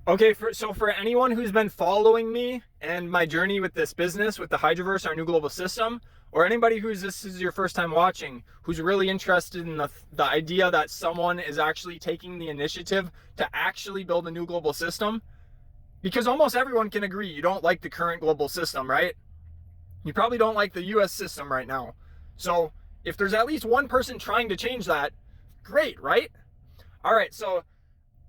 Okay, so for anyone who's been following me and my journey with this business, with the HYGIVERSE, our new global system, or anybody this is your first time watching, who's really interested in the idea that someone is actually taking the initiative to actually build a new global system, because almost everyone can agree you don't like the current global system, right? You probably don't like the US system right now. So if there's at least one person trying to change that, great, right? All right, so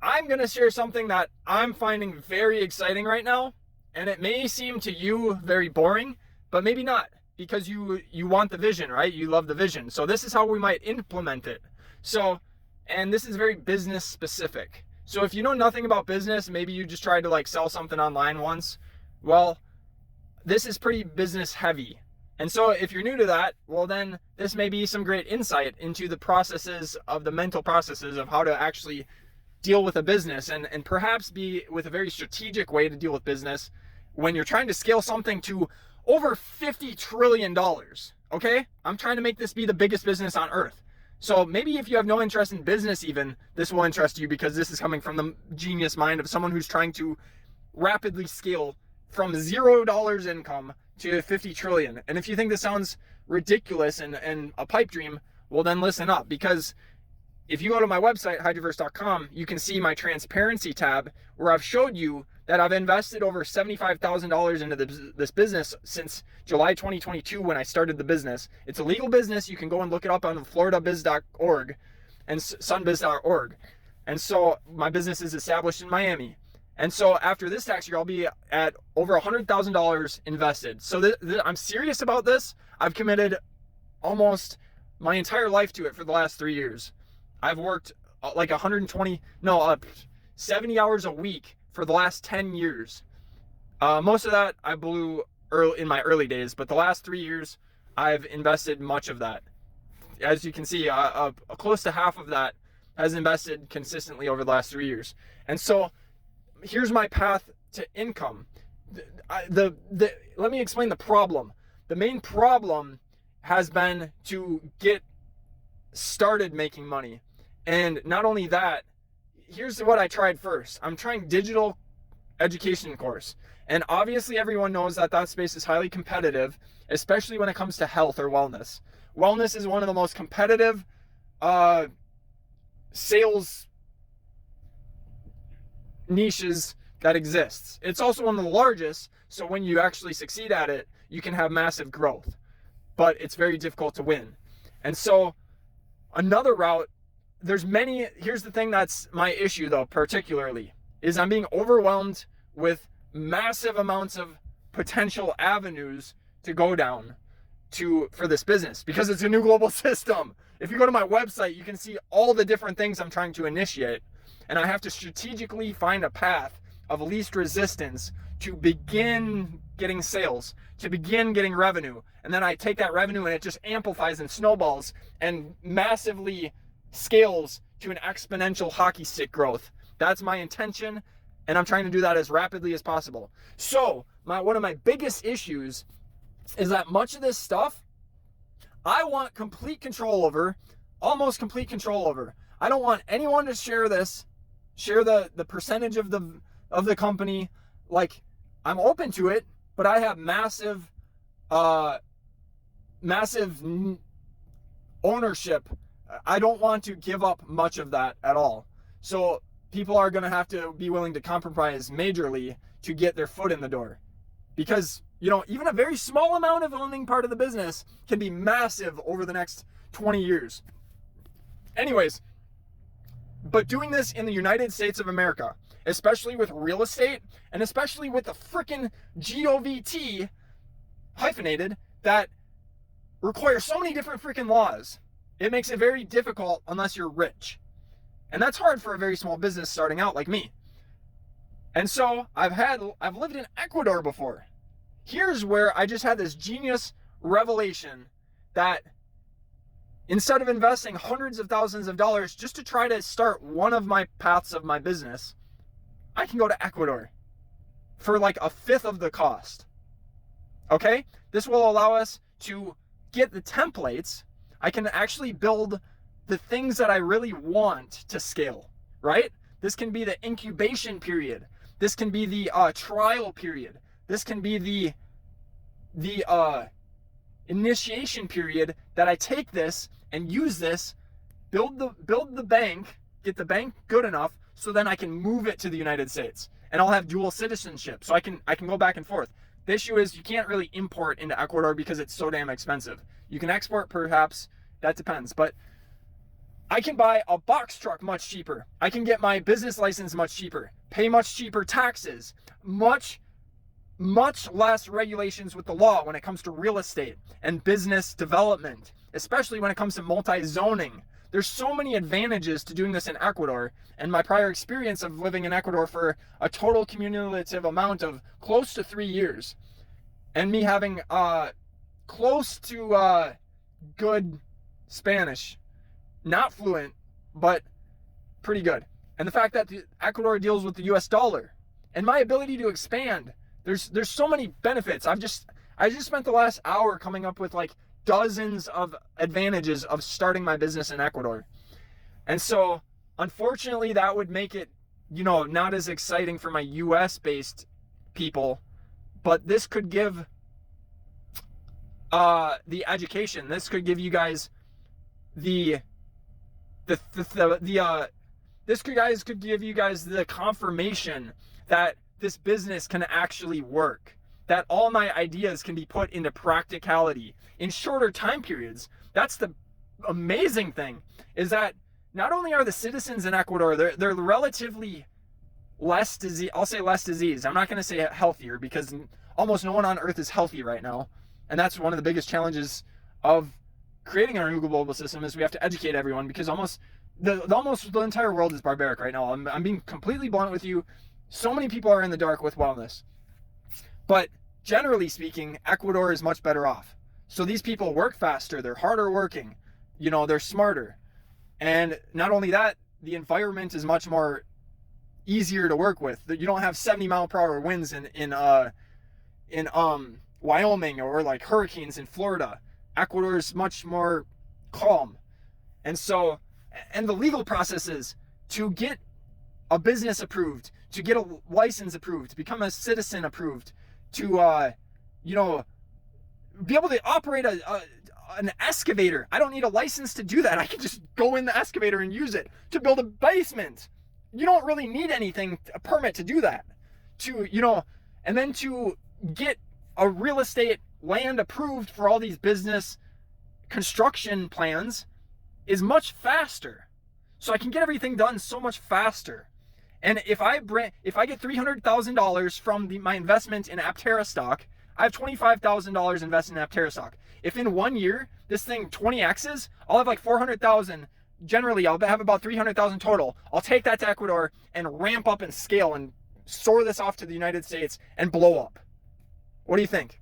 I'm going to share something that I'm finding very exciting right now, and it may seem to you very boring, but maybe not, because you want the vision, right? You love the vision. So this is how we might implement it. So, and this is very business specific. So if you know nothing about business, maybe you just tried to like sell something online once, well, this is pretty business heavy. And so if you're new to that, well then this may be some great insight into the processes of the mental processes of how to actually deal with a business, and perhaps be with a very strategic way to deal with business when you're trying to scale something to over $50 trillion. Okay? I'm trying to make this be the biggest business on earth. So maybe if you have no interest in business even, this will interest you, because this is coming from the genius mind of someone who's trying to rapidly scale from $0 income to 50 trillion. And if you think this sounds ridiculous and a pipe dream, well then listen up, because if you go to my website, hygiverse.com, you can see my transparency tab where I've showed you that I've invested over $75,000 into this business since July 2022 when I started the business. It's a legal business. You can go and look it up on floridabiz.org and sunbiz.org. And so my business is established in Miami. And so after this tax year, I'll be at over $100,000 invested. So I'm serious about this. I've committed almost my entire life to it for the last 3 years. I've worked like 70 hours a week for the last 10 years. Most of that I blew in my early days, but the last 3 years I've invested much of that. As you can see, close to half of that has invested consistently over the last 3 years. And so here's my path to income. Let me explain the problem. The main problem has been to get started making money. And not only that, here's what I tried first. I'm trying digital education course. And obviously everyone knows that space is highly competitive, especially when it comes to health or wellness. Wellness is one of the most competitive sales niches that exists. It's also one of the largest, so when you actually succeed at it, you can have massive growth. But it's very difficult to win. And so another route, here's the thing that's my issue though, particularly, is I'm being overwhelmed with massive amounts of potential avenues to go down for this business, because it's a new global system. If you go to my website, you can see all the different things I'm trying to initiate, and I have to strategically find a path of least resistance to begin getting sales, to begin getting revenue. And then I take that revenue and it just amplifies and snowballs and massively scales to an exponential hockey stick growth. That's my intention, and I'm trying to do that as rapidly as possible. So one of my biggest issues is that much of this stuff I want complete control over, almost complete control over. I don't want anyone to share the percentage of the company. Like, I'm open to it, but I have massive ownership. I don't want to give up much of that at all. So people are going to have to be willing to compromise majorly to get their foot in the door, because even a very small amount of owning part of the business can be massive over the next 20 years. Anyways, but doing this in the United States of America, especially with real estate, and especially with the frickin' GOVT hyphenated that require so many different freaking laws, it makes it very difficult unless you're rich. And that's hard for a very small business starting out like me. And so I've lived in Ecuador before. Here's where I just had this genius revelation that instead of investing hundreds of thousands of dollars just to try to start one of my paths of my business, I can go to Ecuador for like a fifth of the cost. Okay? This will allow us to get the templates. I can actually build the things that I really want to scale, right? This can be the incubation period. This can be the trial period. This can be the initiation period that I take this and use this, build the bank, get the bank good enough so then I can move it to the United States, and I'll have dual citizenship, so I can go back and forth. The issue is you can't really import into Ecuador because it's so damn expensive. You can export perhaps, that depends, but I can buy a box truck much cheaper. I can get my business license much cheaper, pay much cheaper taxes, much less regulations with the law when it comes to real estate and business development, especially when it comes to multi-zoning. There's so many advantages to doing this in Ecuador, and my prior experience of living in Ecuador for a total cumulative amount of close to 3 years, and me having close to good Spanish, not fluent, but pretty good. And the fact that Ecuador deals with the US dollar and my ability to expand, there's so many benefits. I just spent the last hour coming up with like dozens of advantages of starting my business in Ecuador. And so unfortunately that would make it, not as exciting for my US based people, but this could give the education. This could give you guys this could give you guys the confirmation that this business can actually work, that all my ideas can be put into practicality in shorter time periods. That's the amazing thing, is that not only are the citizens in Ecuador, they're relatively less disease. I'll say less disease. I'm not going to say healthier, because almost no one on earth is healthy right now. And that's one of the biggest challenges of creating our new global system, is we have to educate everyone, because almost the entire world is barbaric right now. I'm being completely blunt with you. So many people are in the dark with wellness. But generally speaking, Ecuador is much better off. So these people work faster, they're harder working, they're smarter. And not only that, the environment is much more easier to work with. You don't have 70-mile-per-hour winds in Wyoming, or like hurricanes in Florida. Ecuador is much more calm. And the legal processes to get a business approved, to get a license approved, to become a citizen approved, to be able to operate an excavator. I don't need a license to do that. I can just go in the excavator and use it. To build a basement, you don't really need a permit to do that. And then to get a real estate land approved for all these business construction plans is much faster. So I can get everything done so much faster. And if I get $300,000 from my investment in Aptera stock, I have $25,000 invested in Aptera stock. If in 1 year this thing 20x's, I'll have like 400,000. Generally, I'll have about 300,000 total. I'll take that to Ecuador and ramp up and scale and soar this off to the United States and blow up. What do you think?